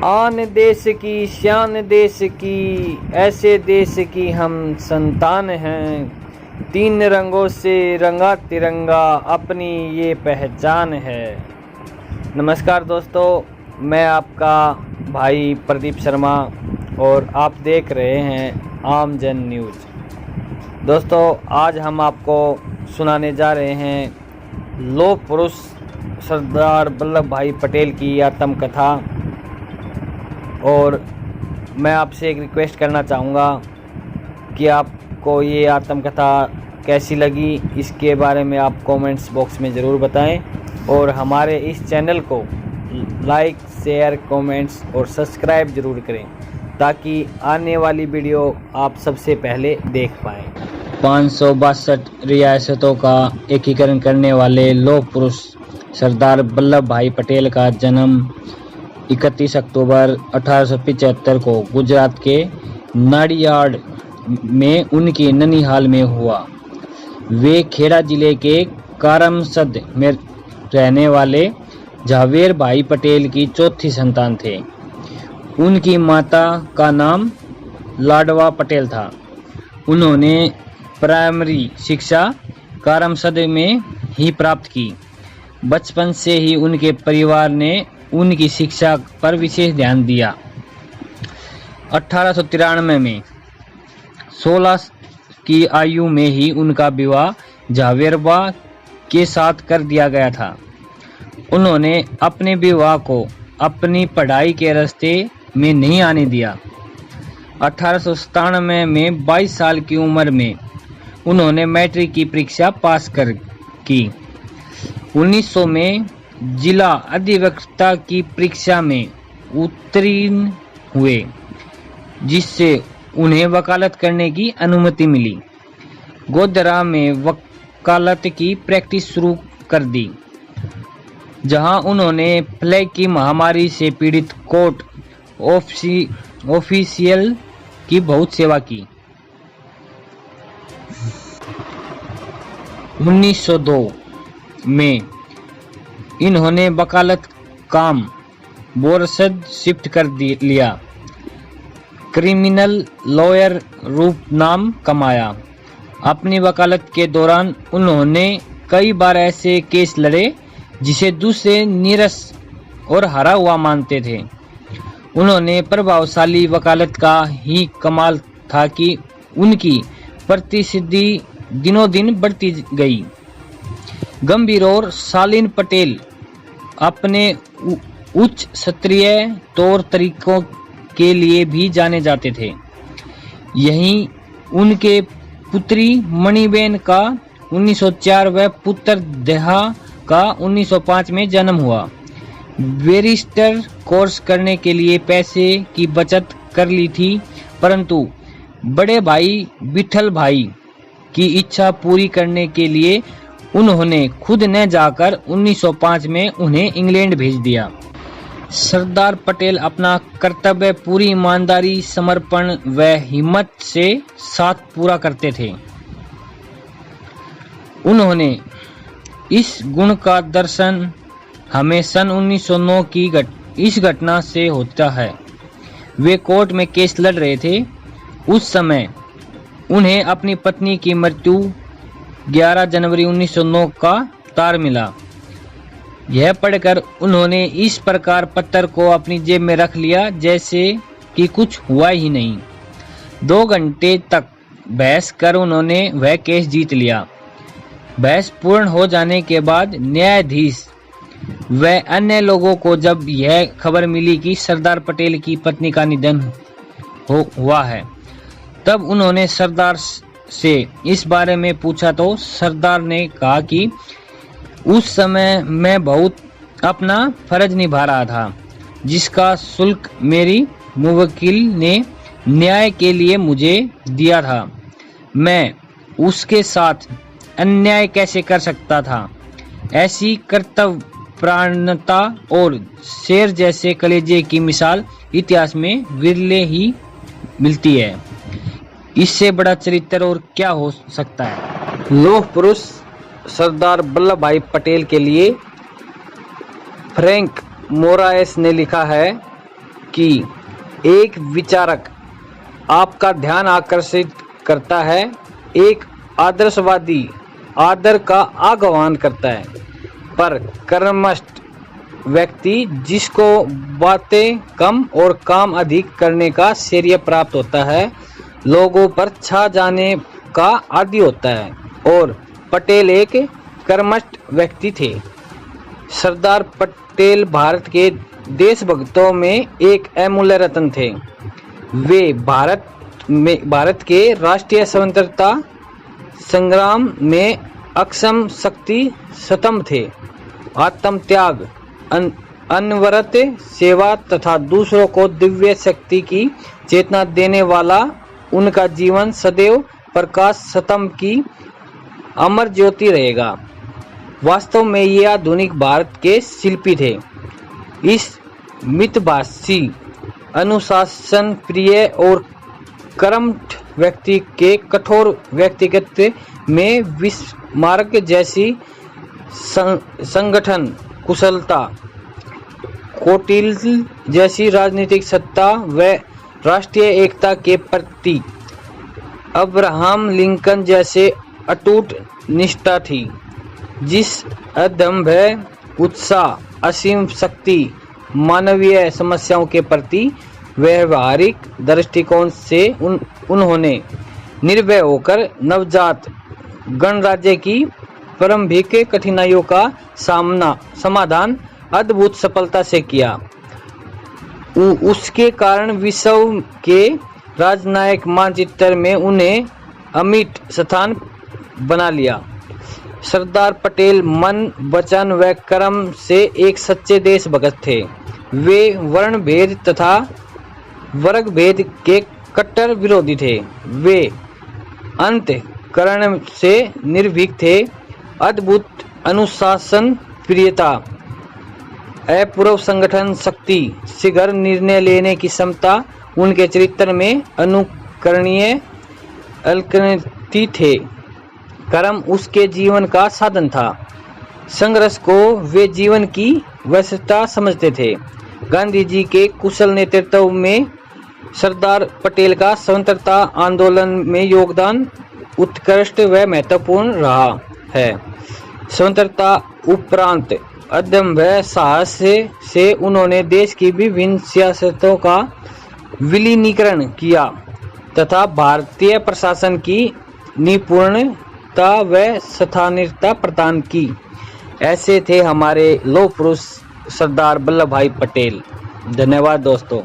आन देश की शान देश की, ऐसे देश की हम संतान हैं। तीन रंगों से रंगा तिरंगा, अपनी ये पहचान है। नमस्कार दोस्तों, मैं आपका भाई प्रदीप शर्मा और आप देख रहे हैं आम जन न्यूज़। दोस्तों, आज हम आपको सुनाने जा रहे हैं लौह पुरुष सरदार वल्लभ भाई पटेल की आत्मकथा। और मैं आपसे एक रिक्वेस्ट करना चाहूँगा कि आपको ये आत्मकथा कैसी लगी, इसके बारे में आप कमेंट्स बॉक्स में ज़रूर बताएं। और हमारे इस चैनल को लाइक, शेयर, कमेंट्स और सब्सक्राइब ज़रूर करें ताकि आने वाली वीडियो आप सबसे पहले देख पाएँ। 562 रियासतों का एकीकरण करने वाले लौह पुरुष सरदार वल्लभ भाई पटेल का जन्म 31 अक्टूबर 1875 को गुजरात के नाडियाड में उनके ननिहाल में हुआ। वे खेड़ा जिले के करमसद में रहने वाले झावेर भाई पटेल की चौथी संतान थे। उनकी माता का नाम लाडवा पटेल था। उन्होंने प्राइमरी शिक्षा करमसद में ही प्राप्त की। बचपन से ही उनके परिवार ने उनकी शिक्षा पर विशेष ध्यान दिया। 1893 में 16 की आयु में ही उनका विवाह झावेरबा के साथ कर दिया गया था। उन्होंने अपने विवाह को अपनी पढ़ाई के रास्ते में नहीं आने दिया। 1897 में 22 साल की उम्र में उन्होंने मैट्रिक की परीक्षा पास की। 1900 में जिला अधिवक्ता की परीक्षा में उत्तीर्ण हुए, जिससे उन्हें वकालत करने की अनुमति मिली। गोधरा में वकालत की प्रैक्टिस शुरू कर दी, जहां उन्होंने प्लेग की महामारी से पीड़ित कोर्ट ऑफिशियल की बहुत सेवा की। 1902 में इन्होंने वकालत काम बोरसद शिफ्ट कर लिया। क्रिमिनल लॉयर रूप नाम कमाया। अपनी वकालत के दौरान उन्होंने कई बार ऐसे केस लड़े जिसे दूसरे नीरस और हारा हुआ मानते थे। उन्होंने प्रभावशाली वकालत का ही कमाल था कि उनकी प्रसिद्धि दिनों दिन बढ़ती गई। गंभीर और शालीन पटेल अपने उच्च क्षत्रिय तौर तरीकों के लिए भी जाने जाते थे। यहीं उनके पुत्री मणिबेन का 1904 व पुत्र देहा का 1905 में जन्म हुआ। बैरिस्टर कोर्स करने के लिए पैसे की बचत कर ली थी, परंतु बड़े भाई विठल भाई की इच्छा पूरी करने के लिए उन्होंने खुद न जाकर 1905 में उन्हें इंग्लैंड भेज दिया। सरदार पटेल अपना कर्तव्य पूरी ईमानदारी, समर्पण व हिम्मत से साथ पूरा करते थे। उन्होंने इस गुण का दर्शन हमें सन 1909 की इस घटना से होता है। वे कोर्ट में केस लड़ रहे थे। उस समय उन्हें अपनी पत्नी की मृत्यु 11 जनवरी 1909 का तार मिला। यह पढ़कर उन्होंने इस प्रकार पत्थर को अपनी जेब में रख लिया जैसे कि कुछ हुआ ही नहीं। 2 घंटे तक बहस कर उन्होंने वह केस जीत लिया। बहस पूर्ण हो जाने के बाद न्यायाधीश व अन्य लोगों को जब यह खबर मिली कि सरदार पटेल की पत्नी का निधन हुआ है, तब उन्होंने सरदार से इस बारे में पूछा तो सरदार ने कहा कि उस समय मैं बहुत अपना फर्ज निभा रहा था, जिसका शुल्क मेरी मुवक्किल ने न्याय के लिए मुझे दिया था। मैं उसके साथ अन्याय कैसे कर सकता था? ऐसी कर्तव्यपरायणता और शेर जैसे कलेजे की मिसाल इतिहास में विरले ही मिलती है। इससे बड़ा चरित्र और क्या हो सकता है। लौह पुरुष सरदार वल्लभ भाई पटेल के लिए फ्रैंक मोराएस ने लिखा है, कि एक विचारक आपका ध्यान आकर्षित करता है, एक आदर्शवादी आदर का आह्वान करता है, पर कर्मठ व्यक्ति जिसको बातें कम और काम अधिक करने का श्रेय प्राप्त होता है, लोगों पर छा जाने का आदी होता है। और पटेल एक कर्मठ व्यक्ति थे। सरदार पटेल भारत के देशभक्तों में एक अमूल्य रत्न थे। वे भारत के राष्ट्रीय स्वतंत्रता संग्राम में अक्षम शक्ति स्तंभ थे। आत्मत्याग, अनवरत सेवा तथा दूसरों को दिव्य शक्ति की चेतना देने वाला उनका जीवन सदैव प्रकाश स्तंभ की अमर ज्योति रहेगा। वास्तव में ये आधुनिक भारत के शिल्पी थे। इस मितभाषी, अनुशासन प्रिय और कर्मठ व्यक्ति के कठोर व्यक्तित्व में विस्मारक जैसी संगठन कुशलता, कौटिल्य जैसी राजनीतिक सत्ता व राष्ट्रीय एकता के प्रतीक अब्राहम लिंकन जैसे अटूट निष्ठा थी। जिस अदम्भ उत्साह, असीम शक्ति, मानवीय समस्याओं के प्रति व्यवहारिक दृष्टिकोण से उन्होंने निर्भय होकर नवजात गणराज्य की प्रारंभिक कठिनाइयों का समाधान अद्भुत सफलता से किया। उसके कारण विश्व के राजनयिक मानचित्र में उन्हें अमिट स्थान बना लिया। सरदार पटेल मन, वचन व कर्म से एक सच्चे देशभक्त थे। वे वर्ण भेद तथा वर्ग भेद के कट्टर विरोधी थे। वे अंतःकरण से निर्भीक थे। अद्भुत अनुशासन प्रियता, अपूर्व संगठन शक्ति, शीघ्र निर्णय लेने की क्षमता उनके चरित्र में अनुकरणीय अलंकृत थे। कर्म उसके जीवन का साधन था। संघर्ष को वे जीवन की वैशिष्टता समझते थे। गांधी जी के कुशल नेतृत्व में सरदार पटेल का स्वतंत्रता आंदोलन में योगदान उत्कृष्ट व महत्वपूर्ण रहा है। स्वतंत्रता उपरांत अदम्भ साहस से उन्होंने देश की विभिन्न सियासतों का विलीनीकरण किया तथा भारतीय प्रशासन की निपुणता व स्थानीयता प्रदान की। ऐसे थे हमारे लौह पुरुष सरदार वल्लभ भाई पटेल। धन्यवाद दोस्तों।